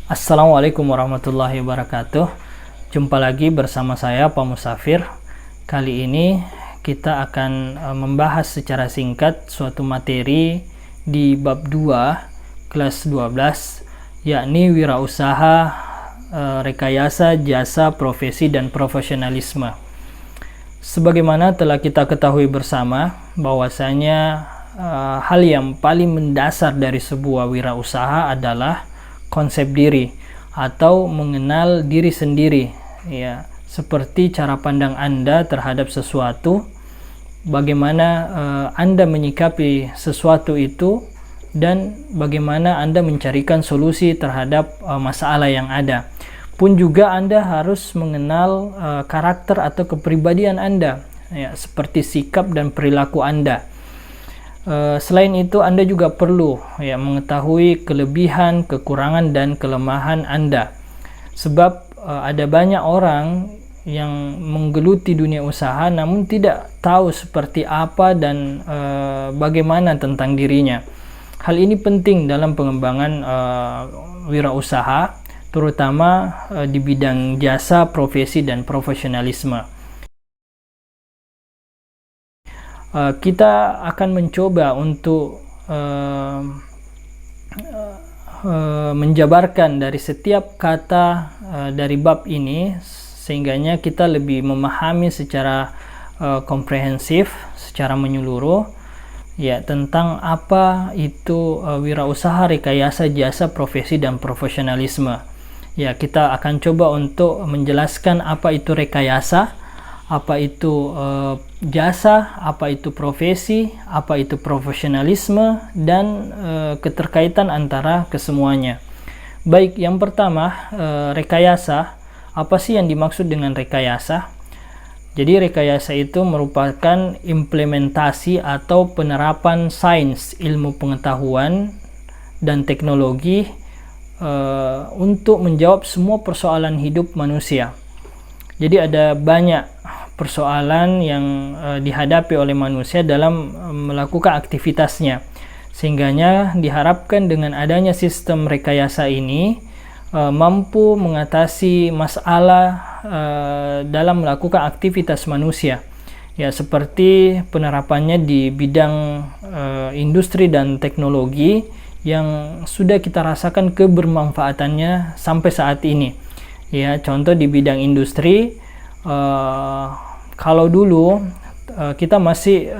Assalamualaikum warahmatullahi wabarakatuh. Jumpa lagi bersama saya Pak Musafir. Kali ini kita akan membahas secara singkat suatu materi di bab 2 kelas 12, yakni wirausaha, rekayasa, jasa, profesi, dan profesionalisme. Sebagaimana telah kita ketahui bersama bahwasanya hal yang paling mendasar dari sebuah wirausaha adalah konsep diri atau mengenal diri sendiri, ya, seperti cara pandang Anda terhadap sesuatu, bagaimana Anda menyikapi sesuatu itu, dan bagaimana Anda mencarikan solusi terhadap masalah yang ada. Pun juga Anda harus mengenal karakter atau kepribadian Anda, ya, seperti sikap dan perilaku Anda. Selain itu, Anda juga perlu mengetahui kelebihan, kekurangan, dan kelemahan Anda. Sebab ada banyak orang yang menggeluti dunia usaha namun tidak tahu seperti apa dan bagaimana tentang dirinya. Hal ini penting dalam pengembangan wirausaha, terutama di bidang jasa, profesi, dan profesionalisme. Kita akan mencoba untuk menjabarkan dari setiap kata dari bab ini, sehingganya kita lebih memahami secara komprehensif, secara menyeluruh, ya, tentang apa itu wirausaha, rekayasa, jasa, profesi, dan profesionalisme. Ya, kita akan coba untuk menjelaskan apa itu rekayasa, apa itu jasa, apa itu profesi, apa itu profesionalisme, dan keterkaitan antara kesemuanya. Baik, yang pertama, rekayasa. Apa sih yang dimaksud dengan rekayasa? Jadi rekayasa itu merupakan implementasi atau penerapan sains, ilmu pengetahuan, dan teknologi untuk menjawab semua persoalan hidup manusia. Jadi ada banyak persoalan yang dihadapi oleh manusia dalam melakukan aktivitasnya, sehingganya diharapkan dengan adanya sistem rekayasa ini mampu mengatasi masalah dalam melakukan aktivitas manusia, ya, seperti penerapannya di bidang industri dan teknologi yang sudah kita rasakan kebermanfaatannya sampai saat ini. Ya, contoh di bidang industri, kalau dulu kita masih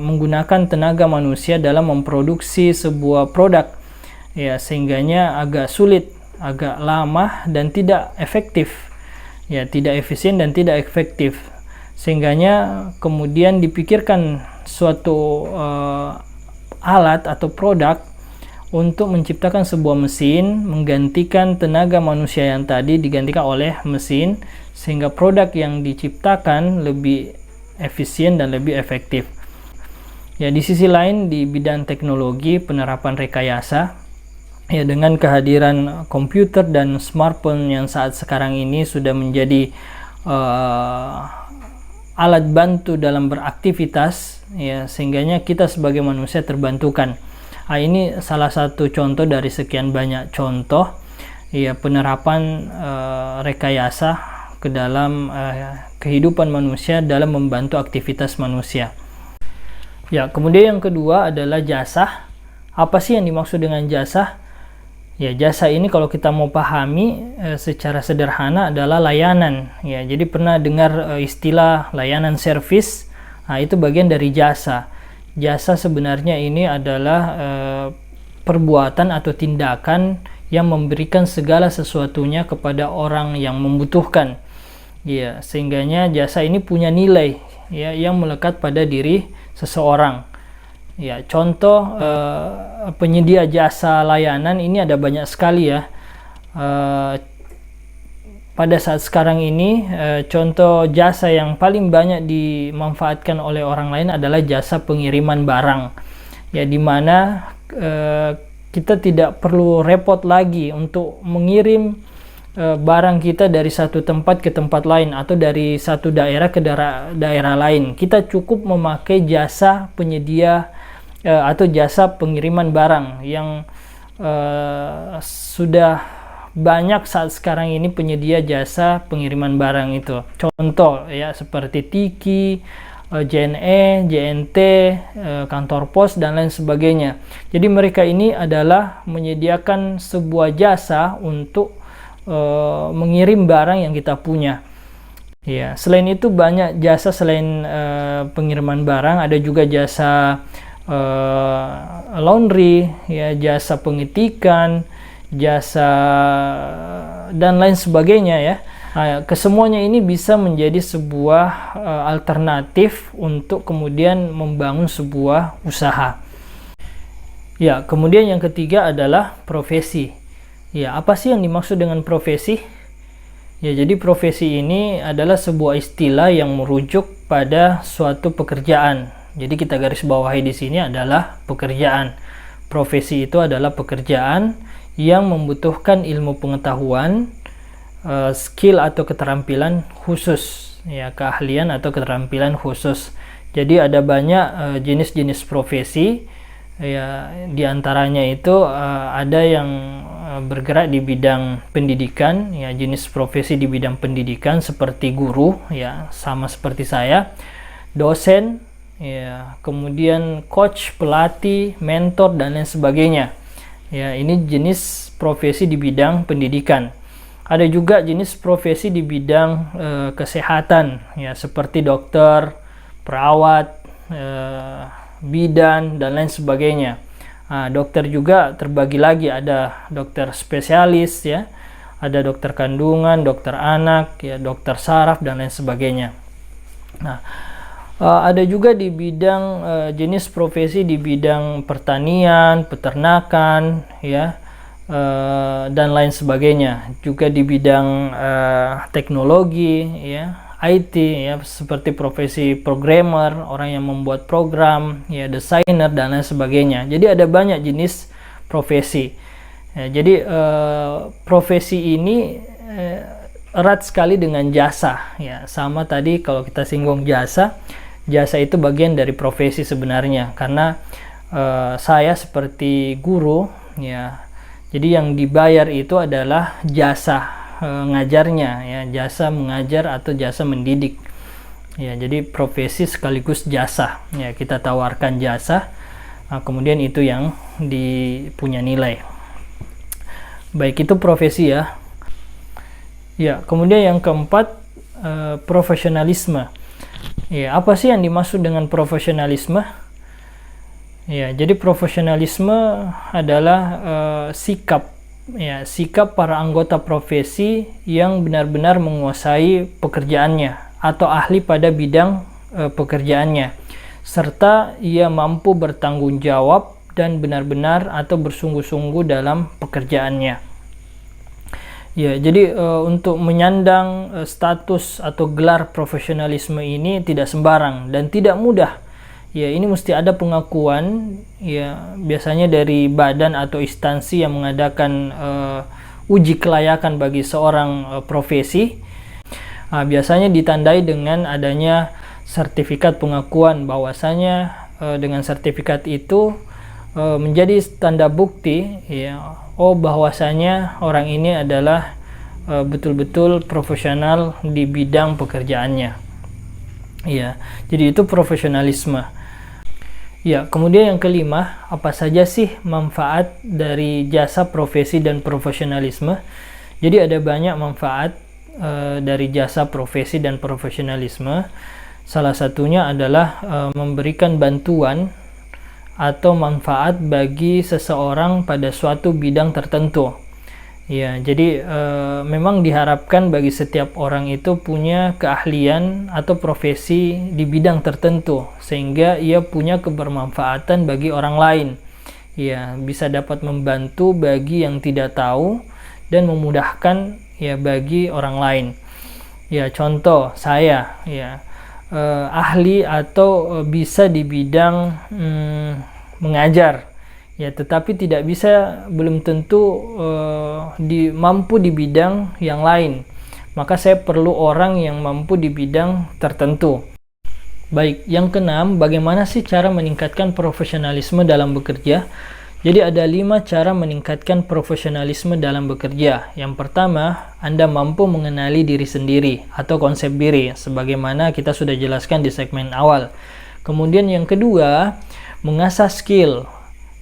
menggunakan tenaga manusia dalam memproduksi sebuah produk, ya, sehingganya agak sulit, agak lama, dan tidak efektif, ya, tidak efisien dan tidak efektif, sehingganya kemudian dipikirkan suatu alat atau produk untuk menciptakan sebuah mesin, menggantikan tenaga manusia yang tadi digantikan oleh mesin, sehingga produk yang diciptakan lebih efisien dan lebih efektif. Ya, di sisi lain di bidang teknologi, penerapan rekayasa, ya, dengan kehadiran komputer dan smartphone yang saat sekarang ini sudah menjadi alat bantu dalam beraktivitas, ya, sehingganya kita sebagai manusia terbantukan. Ini salah satu contoh dari sekian banyak contoh, ya, penerapan rekayasa ke dalam kehidupan manusia dalam membantu aktivitas manusia. Ya, kemudian yang kedua adalah jasa. Apa sih yang dimaksud dengan jasa? Ya, jasa ini kalau kita mau pahami secara sederhana adalah layanan. Ya, jadi pernah dengar istilah layanan servis? Nah, itu bagian dari jasa. Jasa sebenarnya ini adalah perbuatan atau tindakan yang memberikan segala sesuatunya kepada orang yang membutuhkan, ya, sehingganya jasa ini punya nilai, ya, yang melekat pada diri seseorang. Ya, contoh penyedia jasa layanan ini ada banyak sekali, ya. Pada saat sekarang ini, contoh jasa yang paling banyak dimanfaatkan oleh orang lain adalah jasa pengiriman barang, ya, dimana kita tidak perlu repot lagi untuk mengirim barang kita dari satu tempat ke tempat lain atau dari satu daerah ke daerah lain. Kita cukup memakai jasa penyedia atau jasa pengiriman barang yang sudah banyak saat sekarang ini penyedia jasa pengiriman barang itu. Contoh ya seperti Tiki, JNE, JNT, kantor pos dan lain sebagainya. Jadi mereka ini adalah menyediakan sebuah jasa untuk mengirim barang yang kita punya. Ya, selain itu banyak jasa selain pengiriman barang, ada juga jasa laundry, ya, jasa pengetikan, jasa dan lain sebagainya ya. Kesemuanya ini bisa menjadi sebuah alternatif untuk kemudian membangun sebuah usaha. Ya, kemudian yang ketiga adalah profesi. Ya, apa sih yang dimaksud dengan profesi? Ya, jadi profesi ini adalah sebuah istilah yang merujuk pada suatu pekerjaan. Jadi kita garis bawahi di sini adalah pekerjaan. Profesi itu adalah pekerjaan yang membutuhkan ilmu pengetahuan, skill atau keterampilan khusus, ya, keahlian atau keterampilan khusus. Jadi ada banyak jenis-jenis profesi, ya, diantaranya itu ada yang bergerak di bidang pendidikan, ya, jenis profesi di bidang pendidikan seperti guru, ya, sama seperti saya, dosen, ya, kemudian coach, pelatih, mentor dan lain sebagainya. Ya, ini jenis profesi di bidang pendidikan. Ada juga jenis profesi di bidang kesehatan, ya, seperti dokter, perawat, bidan dan lain sebagainya. Dokter juga terbagi lagi, ada dokter spesialis, ya, ada dokter kandungan, dokter anak, ya, dokter saraf dan lain sebagainya. Nah, ada juga di bidang jenis profesi di bidang pertanian, peternakan, ya, dan lain sebagainya. Juga di bidang teknologi, ya, IT, ya, seperti profesi programmer, orang yang membuat program, ya, desainer dan lain sebagainya. Jadi ada banyak jenis profesi. Ya, jadi profesi ini erat sekali dengan jasa, ya. Sama tadi kalau kita singgung jasa itu bagian dari profesi sebenarnya, karena saya seperti guru, ya. Jadi yang dibayar itu adalah jasa ngajarnya, ya, jasa mengajar atau jasa mendidik. Ya, jadi profesi sekaligus jasa. Ya, kita tawarkan jasa, kemudian itu yang punya nilai. Baik, itu profesi ya. Ya, kemudian yang keempat, profesionalisme. Ya, apa sih yang dimaksud dengan profesionalisme? Ya, jadi profesionalisme adalah sikap, ya, sikap para anggota profesi yang benar-benar menguasai pekerjaannya atau ahli pada bidang pekerjaannya, serta ia mampu bertanggung jawab dan benar-benar atau bersungguh-sungguh dalam pekerjaannya. Ya, jadi untuk menyandang status atau gelar profesionalisme ini tidak sembarang dan tidak mudah. Ya, ini mesti ada pengakuan, ya, biasanya dari badan atau instansi yang mengadakan uji kelayakan bagi seorang profesi. Biasanya ditandai dengan adanya sertifikat pengakuan bahwasanya dengan sertifikat itu menjadi tanda bukti, ya, bahwasanya orang ini adalah betul-betul profesional di bidang pekerjaannya. Ya, jadi itu profesionalisme. Ya, kemudian yang kelima, apa saja sih manfaat dari jasa profesi dan profesionalisme? Jadi ada banyak manfaat dari jasa profesi dan profesionalisme. Salah satunya adalah memberikan bantuan atau manfaat bagi seseorang pada suatu bidang tertentu. Ya, jadi memang diharapkan bagi setiap orang itu punya keahlian atau profesi di bidang tertentu sehingga ia punya kebermanfaatan bagi orang lain. Ya, bisa dapat membantu bagi yang tidak tahu dan memudahkan, ya, bagi orang lain. Ya, contoh saya, ya, ahli atau bisa di bidang mengajar. Ya, tetapi tidak bisa, belum tentu mampu di bidang yang lain. Maka saya perlu orang yang mampu di bidang tertentu. Baik, yang keenam, bagaimana sih cara meningkatkan profesionalisme dalam bekerja? Jadi ada 5 cara meningkatkan profesionalisme dalam bekerja. Yang pertama, Anda mampu mengenali diri sendiri atau konsep diri, sebagaimana kita sudah jelaskan di segmen awal. Kemudian yang kedua, mengasah skill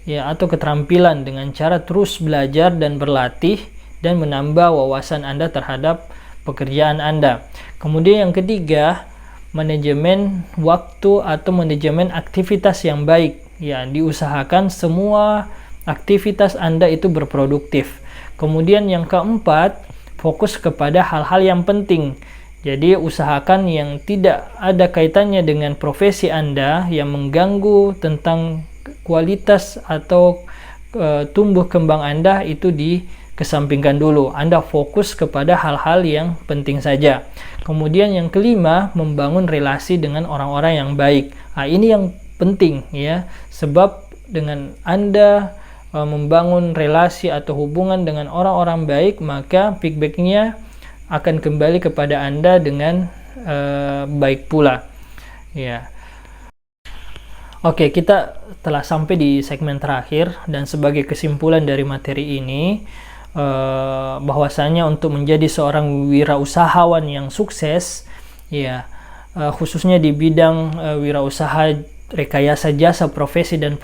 ya atau keterampilan dengan cara terus belajar dan berlatih dan menambah wawasan Anda terhadap pekerjaan Anda. Kemudian yang ketiga, manajemen waktu atau manajemen aktivitas yang baik. Ya, diusahakan semua aktivitas Anda itu berproduktif. Kemudian yang keempat, fokus kepada hal-hal yang penting. Jadi usahakan yang tidak ada kaitannya dengan profesi Anda yang mengganggu tentang kualitas atau tumbuh kembang Anda itu dikesampingkan dulu. Anda fokus kepada hal-hal yang penting saja. Kemudian yang kelima, membangun relasi dengan orang-orang yang baik. Nah, ini yang penting ya, sebab dengan Anda membangun relasi atau hubungan dengan orang-orang baik, maka feedbacknya akan kembali kepada Anda dengan baik pula ya. Oke, kita telah sampai di segmen terakhir, dan sebagai kesimpulan dari materi ini, bahwasanya untuk menjadi seorang wirausahawan yang sukses ya, khususnya di bidang wirausaha rekayasa jasa profesi dan